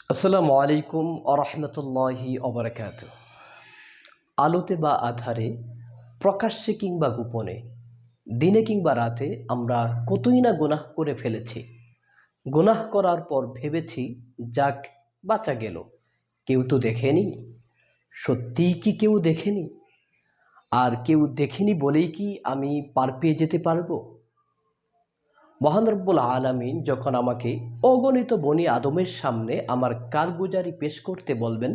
আসসালামু আলাইকুম আরহামতুল্লাহি অবরাকাত। আলোতে বা আধারে, প্রকাশ্যে কিংবা গোপনে, দিনে কিংবা রাতে আমরা কতই না গুনাহ করে ফেলেছি। গুনাহ করার পর ভেবেছি, যাক, বাঁচা গেল, কেউ তো দেখেনি। সত্যিই কি কেউ দেখেনি? আর কেউ দেখেনি বলেই কি আমি পার পেয়ে যেতে পারবো? মহান রব্বুল আলামিন যখন আমাকে অগণিত বনি আদমের সামনে আমার কারগুজারি পেশ করতে বলবেন,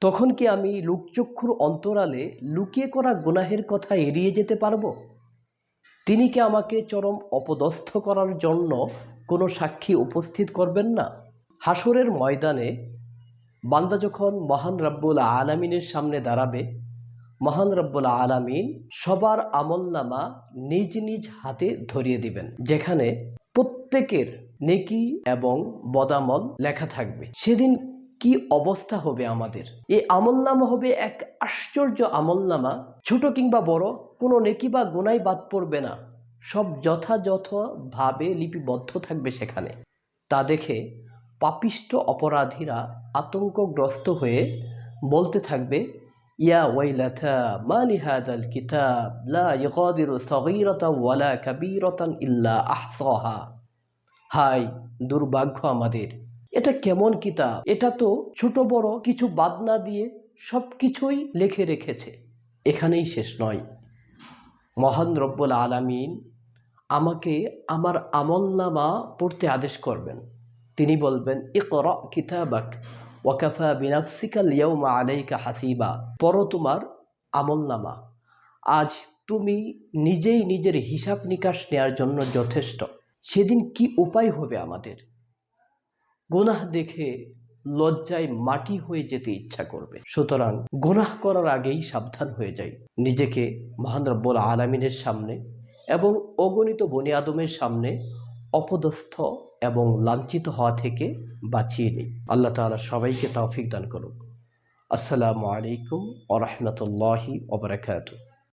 তখন কি আমি লোকচক্ষুর অন্তরালে লুকিয়ে করা গুনাহের কথা এড়িয়ে যেতে পারবো? তিনি কি আমাকে চরম অপদস্থ করার জন্য কোনো সাক্ষী উপস্থিত করবেন না? হাসরের ময়দানে বান্দা যখন মহান রব্বুল আলামিনের সামনে দাঁড়াবে, মহান রব্বুল আলামিন সবার আমলনামা নিজ নিজ হাতে ধরিয়ে দিবেন, যেখানে প্রত্যেকের নেকি এবং বদামল লেখা থাকবে। সেদিন কি অবস্থা হবে আমাদের? এই আমলনামা হবে এক আশ্চর্য আমলনামা। ছোট কিংবা বড় কোনো নেকি বা গুনাহ বাদ পড়বে না, সব যথাযথভাবে লিপিবদ্ধ থাকবে সেখানে। তা দেখে পাপিষ্ঠ অপরাধীরা আতঙ্কগ্রস্ত হয়ে বলতে থাকবে, ইয়া ওয়াইলাতা মা লিহাদাল কিতাব লা ইগাদিরু সগীরাতাও ওয়ালা কাবীরাতান ইল্লা আহসাহা। হায় দুর্ভাগ্য আমাদের! এটা কেমন কিতাব? এটা তো ছোট বড় কিছু বাদ না দিয়ে সবকিছুই লিখে রেখেছে। এখানেই শেষ নয়, মহান রব্বুল আলামিন আমাকে আমার আমলনামা পড়তে আদেশ করবেন। তিনি বলবেন, ইকরা কিতাবাক ওয়াকাফা বিনাফসিকা আল-ইয়াওমা আলাইকা হাসিবা। পড়ো তোমার আমলনামা, আজ তুমি নিজেই নিজের হিসাব নিকাশ নেওয়ার জন্য যথেষ্ট। সেদিন কি উপায় হবে আমাদের? গুনাহ দেখে লজ্জায় মাটি হয়ে যেতে ইচ্ছা করবে। সুতরাং গুনাহ করার আগেই সাবধান হয়ে যাই, নিজেকে মহান রব্বুল আলামিনের সামনে এবং অগণিত বনি আদমের সামনে অপদস্থ এবং লাঞ্ছিত হওয়া থেকে বাঁচিয়ে নিই। আল্লাহ তাআলা সবাইকে তৌফিক দান করুক। আসসালামু আলাইকুম ওয়া রাহমাতুল্লাহি ওয়া বারাকাতুহু।